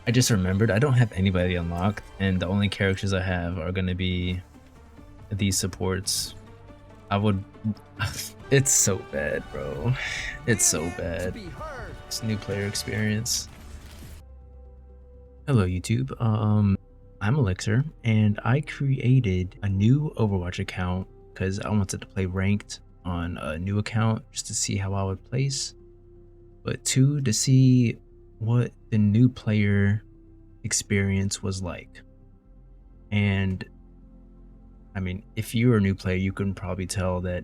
I just remembered I don't have anybody unlocked, and the only characters I have are gonna be these supports. I would. It's so bad, bro. It's so bad. It's new player experience. Hello, YouTube. I'm Elixir, and I created a new Overwatch account because I wanted to play ranked on a new account just to see how I would place, but two, to see what the new player experience was like. And I mean, if you're a new player, you can probably tell that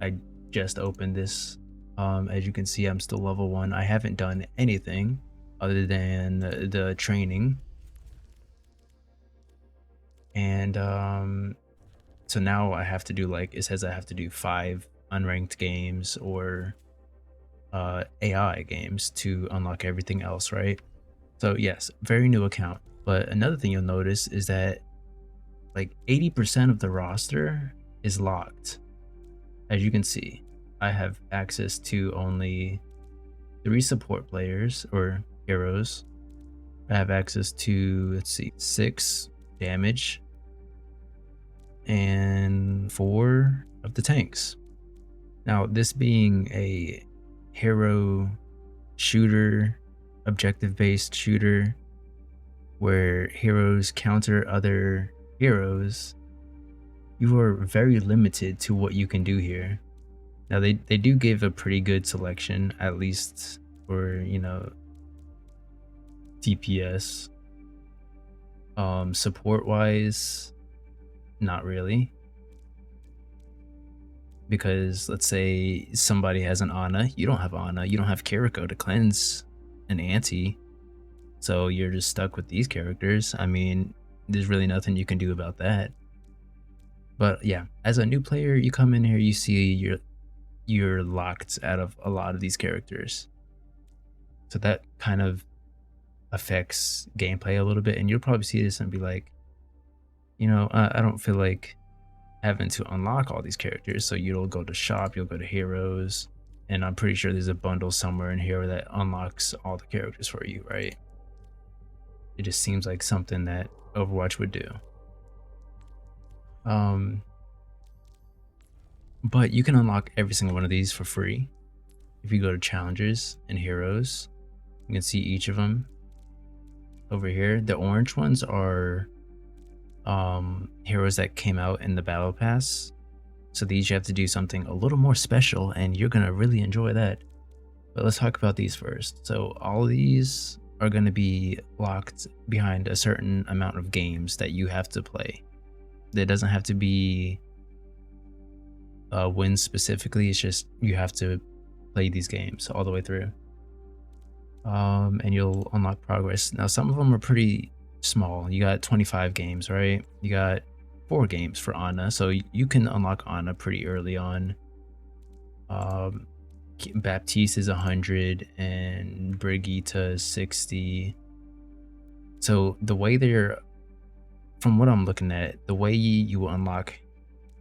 I just opened this. As you can see, I'm still level 1. I haven't done anything other than the training. And so now I have to do, like it says, I have to do 5 unranked games or AI games to unlock everything else, right? So yes, very new account. But another thing you'll notice is that like 80% of the roster is locked. As you can see, I have access to only 3 support players or heroes. I have access to, let's see, 6 damage and 4 of the tanks. Now, this being a hero shooter, objective based shooter, where heroes counter other heroes, you are very limited to what you can do here. Now they do give a pretty good selection, at least for, you know, DPS. Support wise, not really. Because let's say somebody has an Ana, you don't have Ana, you don't have Kiriko to cleanse an anti, so you're just stuck with these characters. I mean, there's really nothing you can do about that. But yeah, as a new player, you come in here, you see you're locked out of a lot of these characters. So that kind of affects gameplay a little bit, and you'll probably see this and be like, you know, I don't feel like having to unlock all these characters. So you'll go to shop, you'll go to heroes, and I'm pretty sure there's a bundle somewhere in here that unlocks all the characters for you, right? It just seems like something that Overwatch would do. But you can unlock every single one of these for free. If you go to challenges and heroes, you can see each of them over here. The orange ones are heroes that came out in the battle pass. So these you have to do something a little more special, and you're gonna really enjoy that. But let's talk about these first. So all of these are gonna be locked behind a certain amount of games that you have to play. It doesn't have to be wins specifically, it's just you have to play these games all the way through. And you'll unlock progress. Now some of them are pretty small. You got 25 games, right? You got 4 games for Ana, so you can unlock Ana pretty early on. Baptiste is 100 and Brigitte is 60. So the way they're, from what I'm looking at, the way you unlock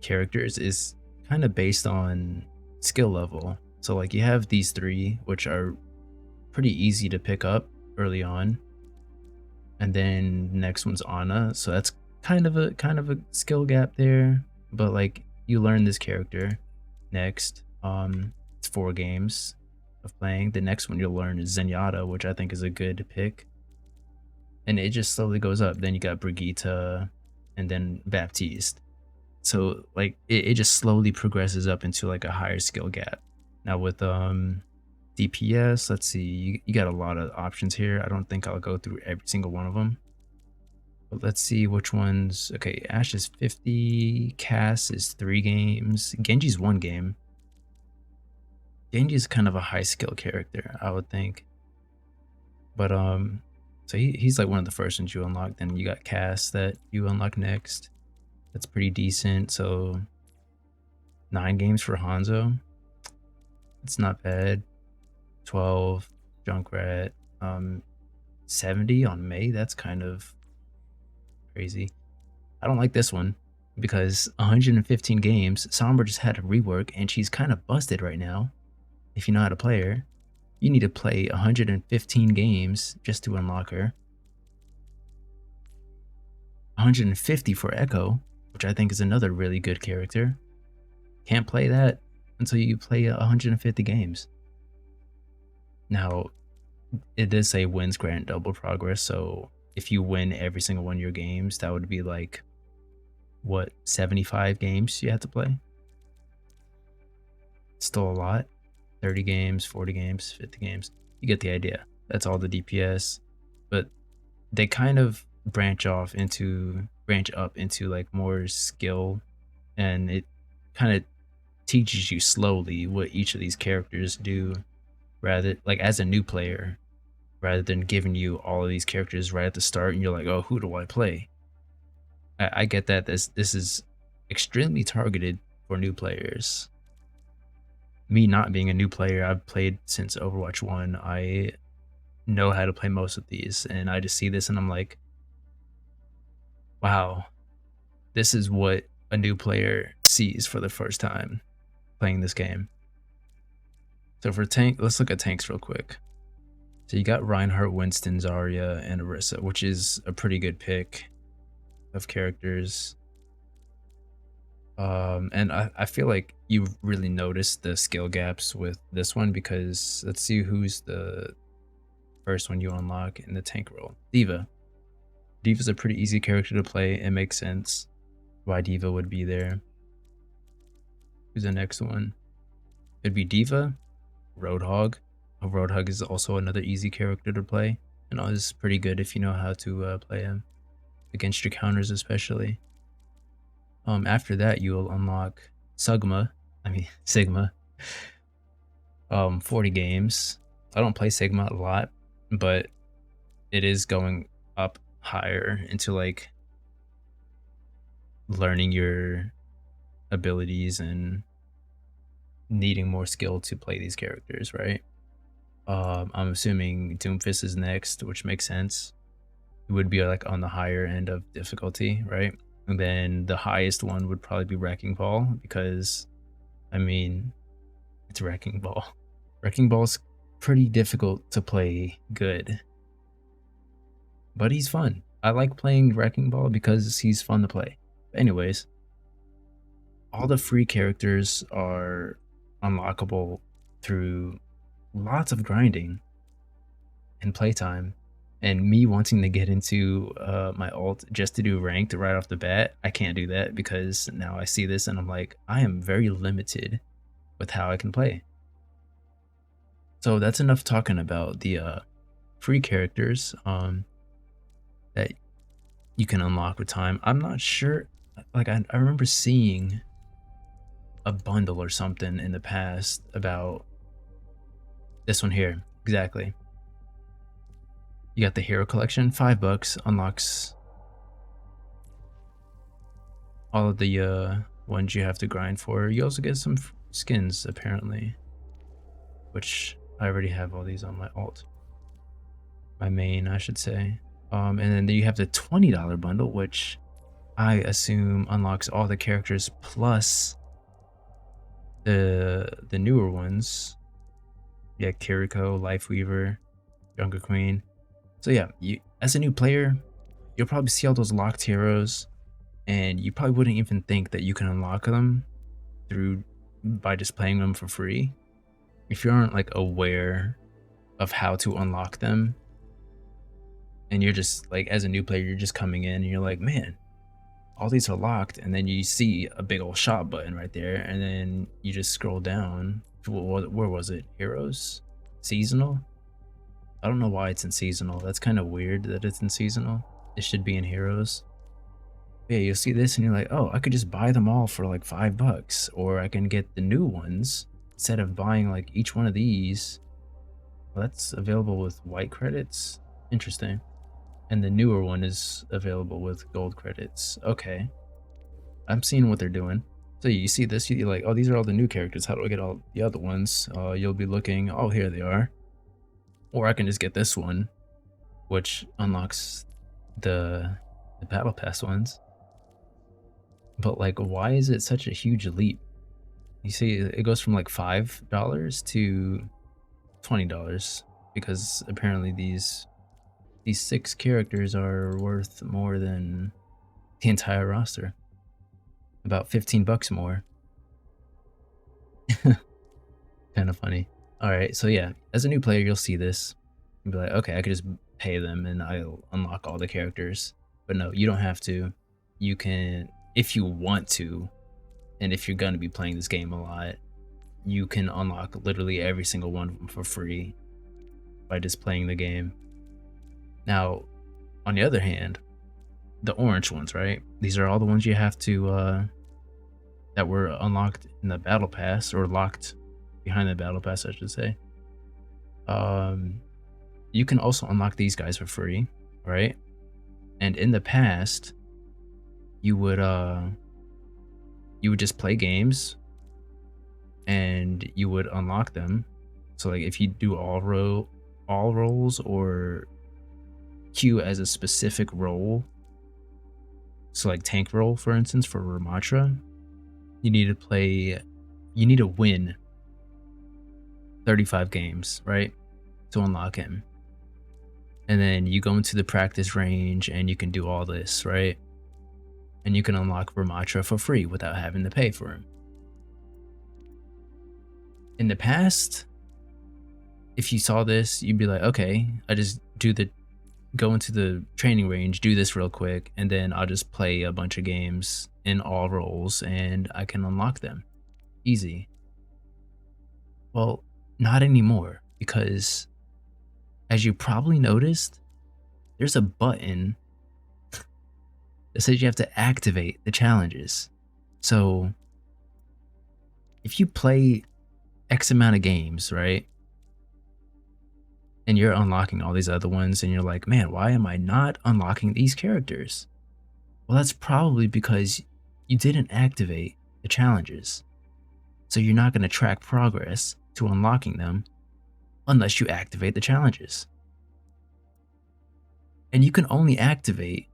characters is kind of based on skill level. So like you have these 3, which are pretty easy to pick up early on, and then the next one's Ana, so that's kind of a skill gap there, but like you learn this character. Next, it's 4 games of playing. The next one you'll learn is Zenyatta, which I think is a good pick, and it just slowly goes up. Then you got Brigitte and then Baptiste. So like it just slowly progresses up into like a higher skill gap. Now with DPS, let's see, you got a lot of options here. I don't think I'll go through every single one of them, but let's see which ones. Okay, Ashe is 50, Cass is 3 games, Genji's 1 game. Genji is kind of a high skill character, I would think, but so he's like one of the first ones you unlock. Then you got Cass that you unlock next. That's pretty decent. So 9 games for Hanzo, it's not bad. 12 Junkrat, 70 on May, that's kind of crazy. I don't like this one because 115 games, Sombra just had a rework and she's kind of busted right now. If you know how to play her, you need to play 115 games just to unlock her. 150 for Echo, which I think is another really good character. Can't play that until you play 150 games. Now, it does say wins grant double progress, so if you win every single one of your games, that would be like, what, 75 games you have to play? Still a lot. 30 games, 40 games, 50 games. You get the idea. That's all the DPS. But they kind of branch up into like more skill, and it kind of teaches you slowly what each of these characters do, rather like as a new player, rather than giving you all of these characters right at the start and you're like, oh, who do I play? I get that this is extremely targeted for new players. Me not being a new player, I've played since Overwatch 1. I know how to play most of these, and I just see this and I'm like, wow, this is what a new player sees for the first time playing this game. So for tank, let's look at tanks real quick. So you got Reinhardt, Winston, Zarya, and Orisa, which is a pretty good pick of characters. And I feel like you really noticed the skill gaps with this one, because let's see who's the first one you unlock in the tank role. D.Va. D.Va's a pretty easy character to play. It makes sense why D.Va would be there. Who's the next one? It'd be D.Va, Roadhog. Roadhog is also another easy character to play, and is pretty good if you know how to play him against your counters, especially. After that, you'll unlock Sigma. 40 games. I don't play Sigma a lot, but it is going up higher into like learning your abilities and needing more skill to play these characters, right? I'm assuming Doomfist is next, which makes sense. It would be like on the higher end of difficulty, right? And then the highest one would probably be Wrecking Ball, because I mean, it's Wrecking Ball. Wrecking Ball's pretty difficult to play good, but he's fun. I like playing Wrecking Ball because he's fun to play. Anyways, all the free characters are unlockable through lots of grinding and playtime. And me wanting to get into my alt just to do ranked right off the bat, I can't do that, because now I see this and I'm like, I am very limited with how I can play. So that's enough talking about the free characters that you can unlock with time. I'm not sure, like I remember seeing a bundle or something in the past about this one here. Exactly. You got the hero collection, $5 unlocks all of the ones you have to grind for. You also get some skins apparently, which I already have all these on my alt, my main, I should say. And then you have the $20 bundle, which I assume unlocks all the characters plus the newer ones. Yeah, Kiriko, Lifeweaver, Younger Queen. So yeah, you as a new player, you'll probably see all those locked heroes, and you probably wouldn't even think that you can unlock them by just playing them for free. If you aren't like aware of how to unlock them, and you're just like, as a new player, you're just coming in and you're like, man, all these are locked, and then you see a big old shop button right there, and then you just scroll down. Where was it? Heroes? Seasonal? I don't know why it's in seasonal. That's kind of weird that it's in seasonal. It should be in heroes. Yeah, you'll see this and you're like, oh, I could just buy them all for like $5, or I can get the new ones instead of buying like each one of these. Well, that's available with white credits. Interesting. And the newer one is available with gold credits. Okay, I'm seeing what they're doing. So you see this, you're like, oh, these are all the new characters. How do I get all the other ones? You'll be looking, oh, here they are. Or I can just get this one, which unlocks the battle pass ones. But like, why is it such a huge leap? You see, it goes from like $5 to $20, because apparently these 6 characters are worth more than the entire roster. About 15 bucks more. Kind of funny. All right, so yeah, as a new player, you'll see this. You'll be like, okay, I could just pay them and I'll unlock all the characters. But no, you don't have to. You can, if you want to, and if you're gonna be playing this game a lot, you can unlock literally every single one of them for free by just playing the game. Now, on the other hand, the orange ones, right? These are all the ones you have to, that were unlocked in the battle pass, or locked behind the battle pass, I should say. You can also unlock these guys for free, right? And in the past, you would just play games and you would unlock them. So like if you do all roles or queue as a specific role, so like tank role for instance for Ramatra, you need to win 35 games, right, to unlock him. And then you go into the practice range and you can do all this, right? And you can unlock Ramatra for free without having to pay for him. In the past, if you saw this, you'd be like, okay, I just go into the training range, do this real quick, and then I'll just play a bunch of games in all roles and I can unlock them. Easy. Well, not anymore, because as you probably noticed, there's a button that says you have to activate the challenges. So if you play X amount of games, right, and you're unlocking all these other ones and you're like, man, why am I not unlocking these characters? Well, that's probably because you didn't activate the challenges. So you're not going to track progress to unlocking them unless you activate the challenges. And you can only activate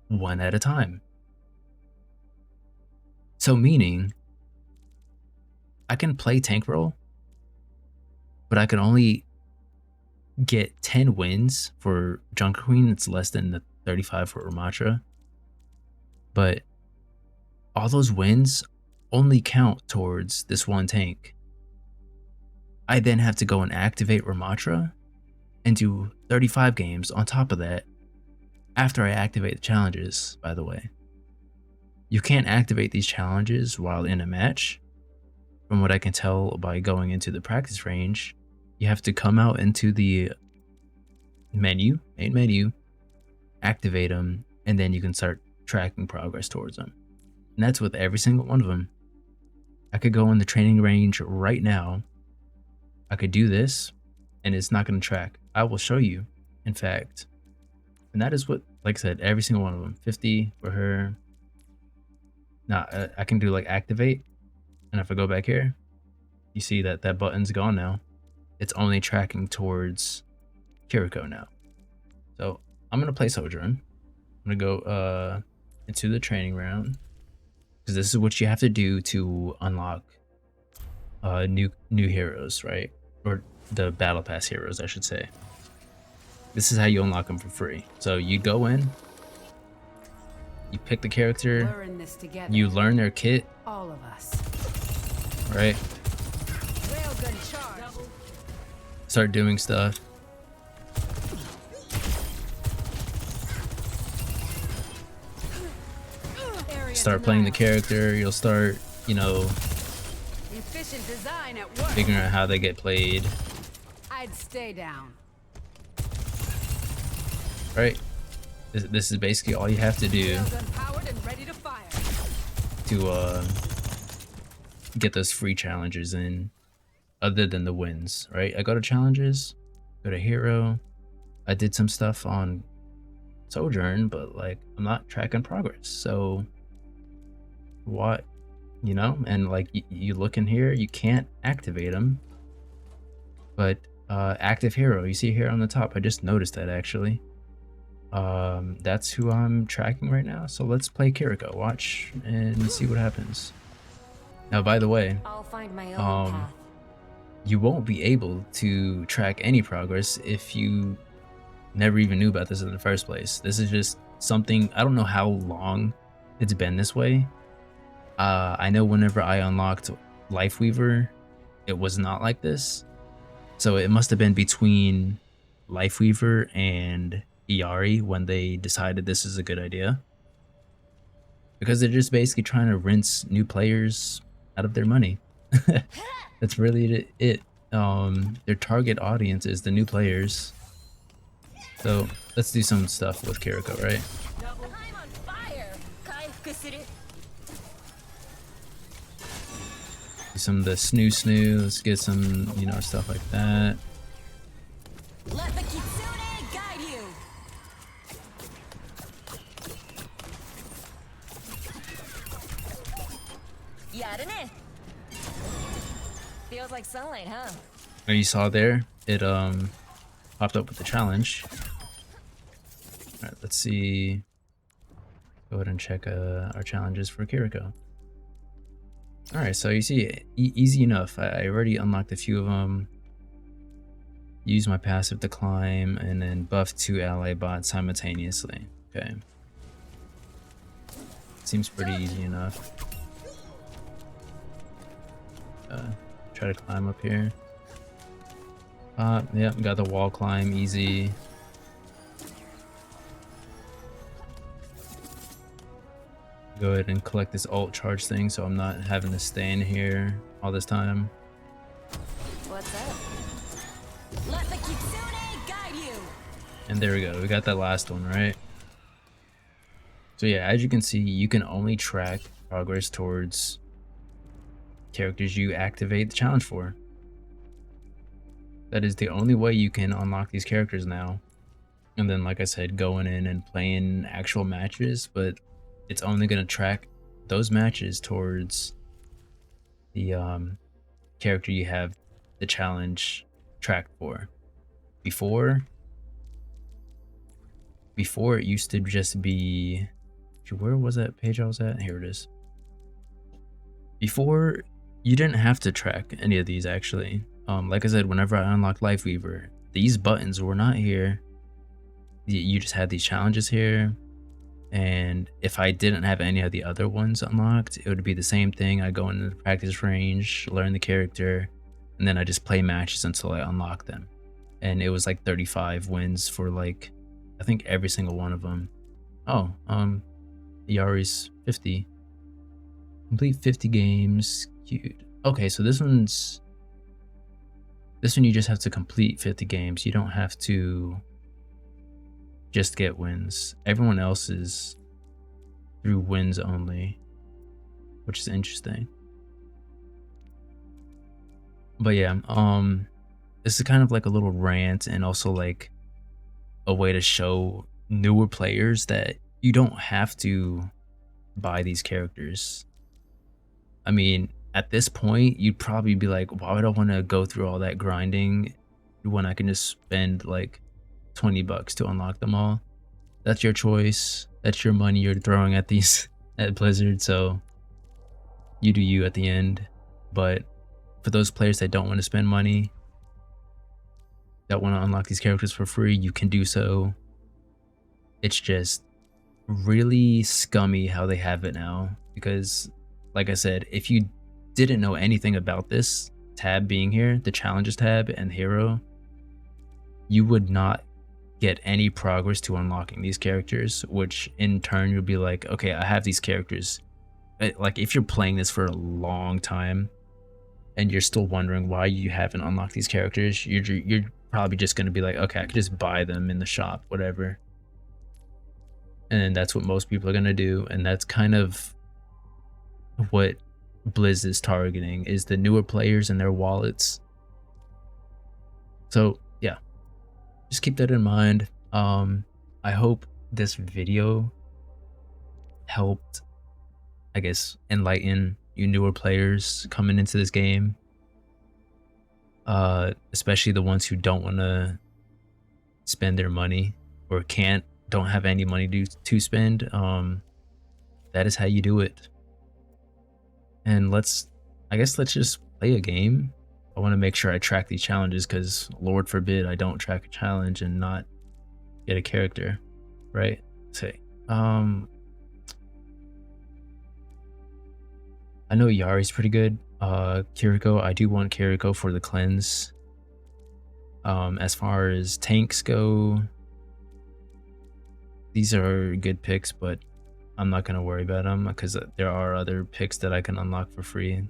one at a time. So meaning, I can play tank role, but I can only get 10 wins for Junker Queen. It's less than the 35 for Ramatra. But all those wins only count towards this one tank. I then have to go and activate Ramatra and do 35 games on top of that after I activate the challenges, by the way. You can't activate these challenges while in a match. From what I can tell by going into the practice range, you have to come out into the main menu, activate them, and then you can start tracking progress towards them. And that's with every single one of them. I could go in the training range right now. I could do this, and it's not going to track. I will show you, in fact. And that is what, like I said, every single one of them. 50 for her. Now, I can do like activate. And if I go back here, you see that that button's gone now. It's only tracking towards Kiriko now. So I'm going to play Sojourn. I'm going to go into the training round, because this is what you have to do to unlock new heroes, right? Or the battle pass heroes, I should say. This is how you unlock them for free. So you go in, you pick the character, you learn their kit, all of us, right? Start doing stuff. Start playing the character. You'll start, you know, figuring out how they get played. I'd stay down. Right? This is basically all you have to do to get those free challenges in, other than the wins, right? I go to challenges, go to hero. I did some stuff on Sojourn, but like I'm not tracking progress. So what, you know? And like you look in here, you can't activate them. But active hero, you see here on the top, I just noticed that actually. That's who I'm tracking right now. So let's play Kiriko. Watch and see what happens. Now, by the way, I'll find my own path. You won't be able to track any progress if you never even knew about this in the first place. This is just something. I don't know how long it's been this way. I know whenever I unlocked Lifeweaver, it was not like this. So it must have been between Lifeweaver and Iari when they decided this is a good idea. Because they're just basically trying to rinse new players out of their money. That's really it. Their target audience is the new players. So let's do some stuff with Kiriko, right? I'm on fire. Do some of the snoo. Let's get some, you know, stuff like that. Let the kitsune guide you. Yarene. Feels like sunlight, huh? Oh, you saw there, it popped up with the challenge. All right, let's see. Go ahead and check our challenges for Kiriko. All right, so you see, easy enough. I already unlocked a few of them. Use my passive to climb, and then buff 2 ally bots simultaneously. Okay. Seems pretty easy enough. Try to climb up here. Yep, got the wall climb, easy. Go ahead and collect this ult charge thing so I'm not having to stay in here all this time. What's up? Let the kitsune guide you. And there we go, we got that last one, right? So yeah, as you can see, you can only track progress towards characters you activate the challenge for. That is the only way you can unlock these characters now. And then, like I said, going in and playing actual matches, but it's only going to track those matches towards the character you have the challenge tracked for. Before it used to just be, where was that page I was at? Here it is. Before, you didn't have to track any of these actually. Like I said, whenever I unlocked Lifeweaver, these buttons were not here. You just had these challenges here. And if I didn't have any of the other ones unlocked, it would be the same thing. I go into the practice range, learn the character, and then I just play matches until I unlock them. And it was like 35 wins for like, I think every single one of them. Oh, Yari's 50. Complete 50 games. Cute. Okay, so this one you just have to complete 50 games. You don't have to just get wins. Everyone else is through wins only, which is interesting. But yeah, this is kind of like a little rant and also like a way to show newer players that you don't have to buy these characters. I mean, at this point, you'd probably be like, why would I want to go through all that grinding when I can just spend like $20 to unlock them all? That's your choice. That's your money you're throwing at these at Blizzard, so you do you at the end. But for those players that don't want to spend money, that want to unlock these characters for free, you can do so. It's just really scummy how they have it now, because like I said, if you didn't know anything about this tab being here, the challenges tab and hero, you would not get any progress to unlocking these characters, which in turn you'll be like, okay, I have these characters. Like if you're playing this for a long time and you're still wondering why you haven't unlocked these characters, you're probably just going to be like, okay, I could just buy them in the shop, whatever. And that's what most people are going to do, and that's kind of what Blizz is targeting, is the newer players and their wallets. So yeah, just keep that in mind. I hope this video helped, I guess, enlighten you newer players coming into this game, especially the ones who don't want to spend their money or don't have any money to spend. That is how you do it. And I guess let's just play a game. I want to make sure I track these challenges, because Lord forbid I don't track a challenge and not get a character, right? Say, Um, I know Yari's pretty good. Kiriko, I do want Kiriko for the cleanse. As far as tanks go, these are good picks, but I'm not gonna worry about them because there are other picks that I can unlock for free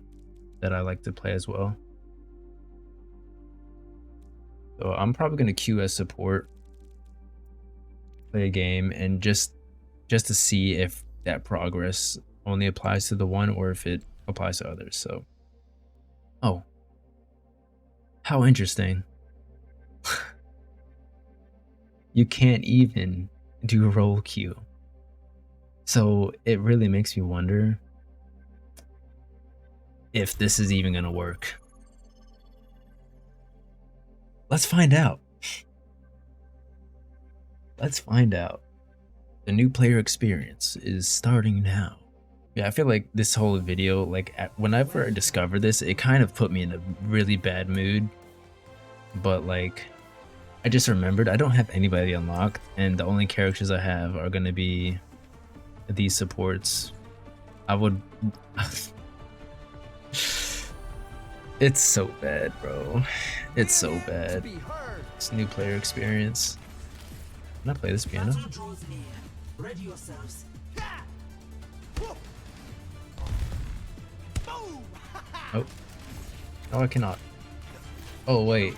that I like to play as well. So I'm probably gonna queue as support, play a game, and just to see if that progress only applies to the one or if it applies to others. So, oh, how interesting. You can't even do a role queue. So it really makes me wonder if this is even gonna work. Let's find out. Let's find out. The new player experience is starting now. Yeah, I feel like this whole video, like whenever I discovered this, it kind of put me in a really bad mood. But like, I just remembered I don't have anybody unlocked, and the only characters I have are gonna be these supports. I would. It's so bad, bro. It's so bad. This new player experience. Can I play this piano? Ready yourselves. Oh. No, I cannot. Oh, wait.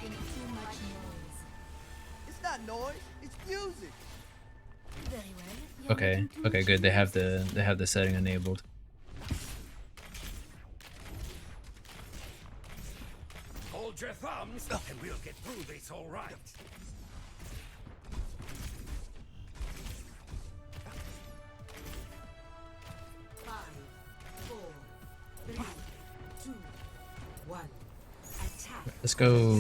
It's not noise, it's music. Okay. Okay, good. They have the setting enabled. Hold your thumbs, and we'll get through this all right. Let's go.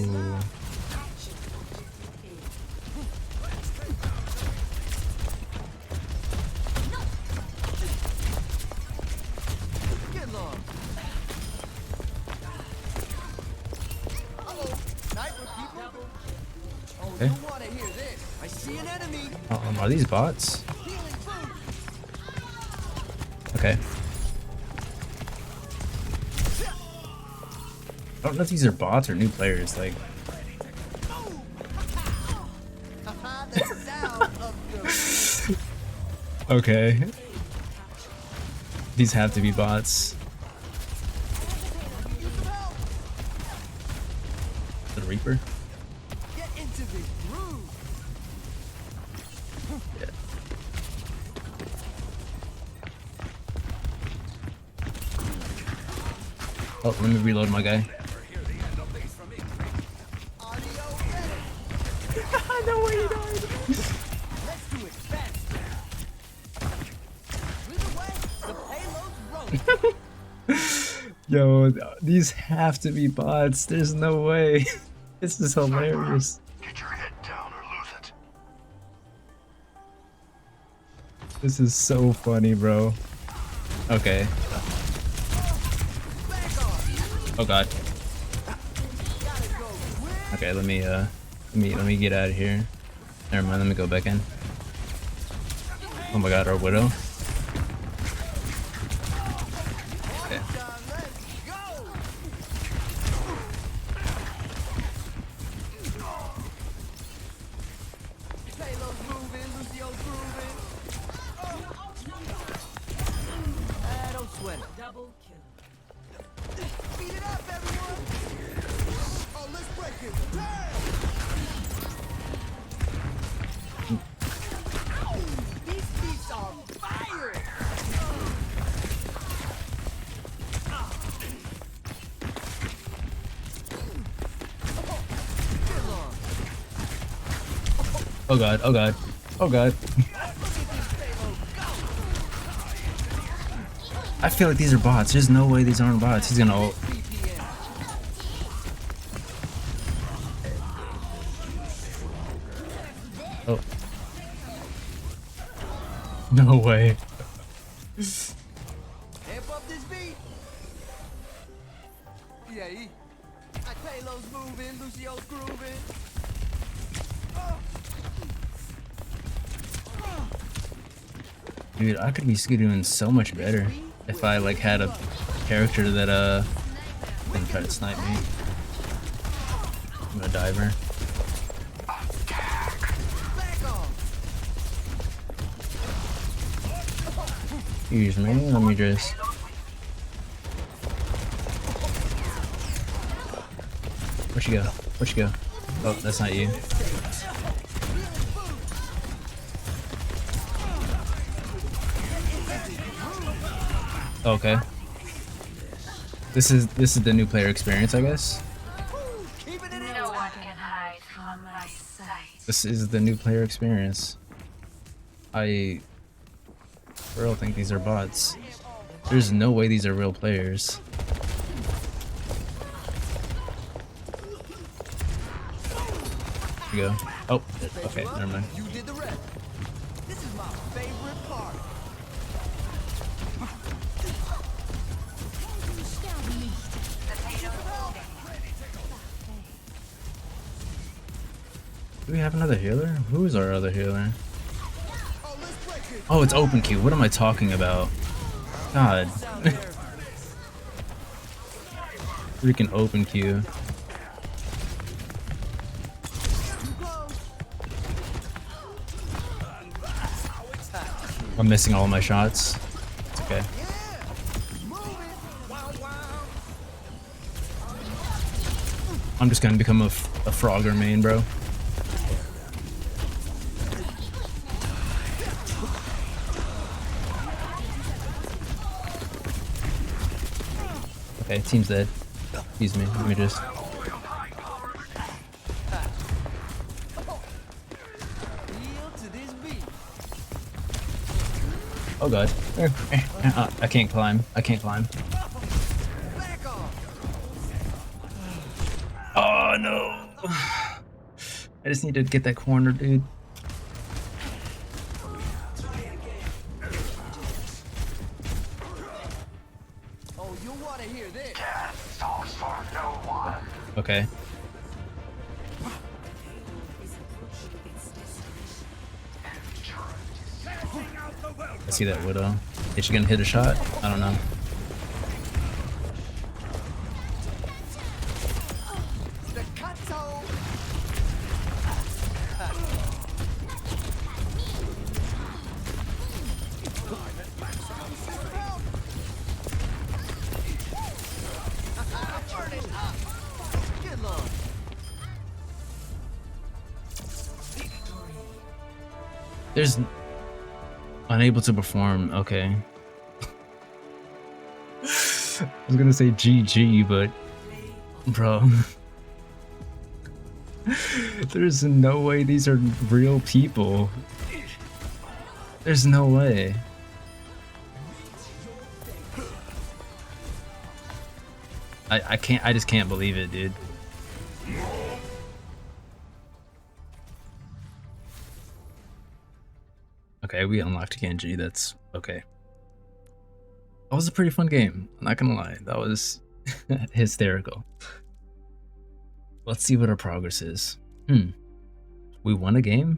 Get long. Uh-oh, sniper people. Oh, Okay. you want to hear this? I see an enemy. Are these bots? Healing food. Okay. I don't know if these are bots or new players. Like, Haha, the sound of the okay. These have to be bots. The Reaper? get into the groove. Yeah. Oh, let me reload my guy. Audio ready. I know where you died. Let's do it fast. Either way, the payload's rolling. Yo, these have to be bots. There's no way. This is hilarious. Get your head down or lose it. This is so funny, bro. Okay. Oh god. Okay, let me get out of here. Never mind, let me go back in. Oh my god, our widow. Okay. Let's go. Payload's moving, Lucio's grooving. Don't sweat it. Double kill. Speed it up, everyone. Oh, let's break it. These beats are fire. Oh god, oh god, oh god. I feel like these are bots. There's no way these aren't bots. He's gonna ult. Oh. No way. Amp up this beat. Yeah, payload's moving, Lucio's grooving. Dude, I could be doing so much better if I like had a character that didn't try to snipe me. I'm a diver. Excuse me, let me just. Where'd she go? Where'd she go? Oh, that's not you. Okay. This is the new player experience, I guess. No one can hide from my sight. This is the new player experience. I real think these are bots. There's no way these are real players. Here you go. Oh, okay, never mind. You did the rest. This is my favorite part. Do we have another healer? Who is our other healer? Oh, let's break it. Oh, it's open queue. What am I talking about? God. Freaking open queue. I'm missing all my shots. It's okay. I'm just gonna become a Frogger main, bro. Okay, team's dead. Excuse me, let me just... Oh god. I can't climb. I can't climb. Oh no! I just need to get that corner, dude. Oh, you want to hear this? Okay. I see that Widow. Is she gonna hit a shot? I don't know. There's unable to perform. Okay. I was gonna say GG, but bro, there's no way these are real people. There's no way. I can't. I just can't believe it, dude. Okay, we unlocked Genji. That's okay. That was a pretty fun game. I'm not gonna lie. That was hysterical. Let's see what our progress is. We won a game.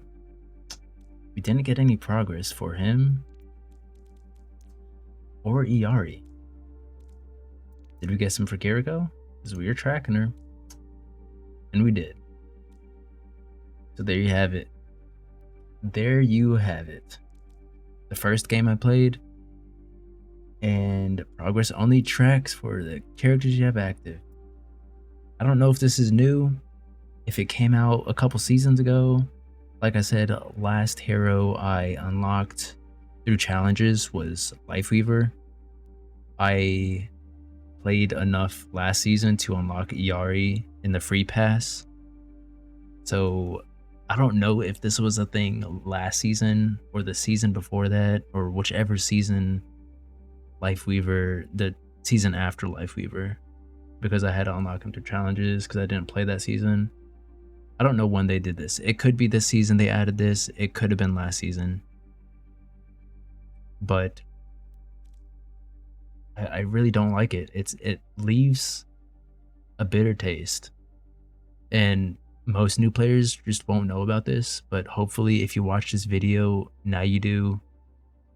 We didn't get any progress for him or Iari. Did we get some for Kiriko? Because we were tracking her. And we did. So there you have it. There you have it. The first game I played. And progress only tracks for the characters you have active. I don't know if this is new. If it came out a couple seasons ago. Like I said, last hero I unlocked through challenges was Lifeweaver. I played enough last season to unlock Iari in the free pass. So I don't know if this was a thing last season or the season before that or whichever season Lifeweaver, the season after Lifeweaver, because I had to unlock him through challenges because I didn't play that season. I don't know when they did this. It could be this season they added this. It could have been last season. But I really don't like it. It leaves a bitter taste. And most new players just won't know about this, but hopefully if you watch this video, now you do.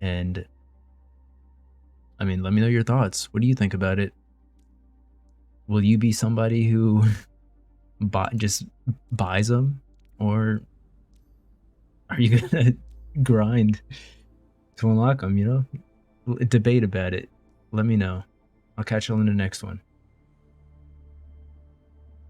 And I mean, let me know your thoughts. What do you think about it? Will you be somebody who just buys them, or are you gonna grind to unlock them? You know, debate about it. Let me know. I'll catch you on the next one.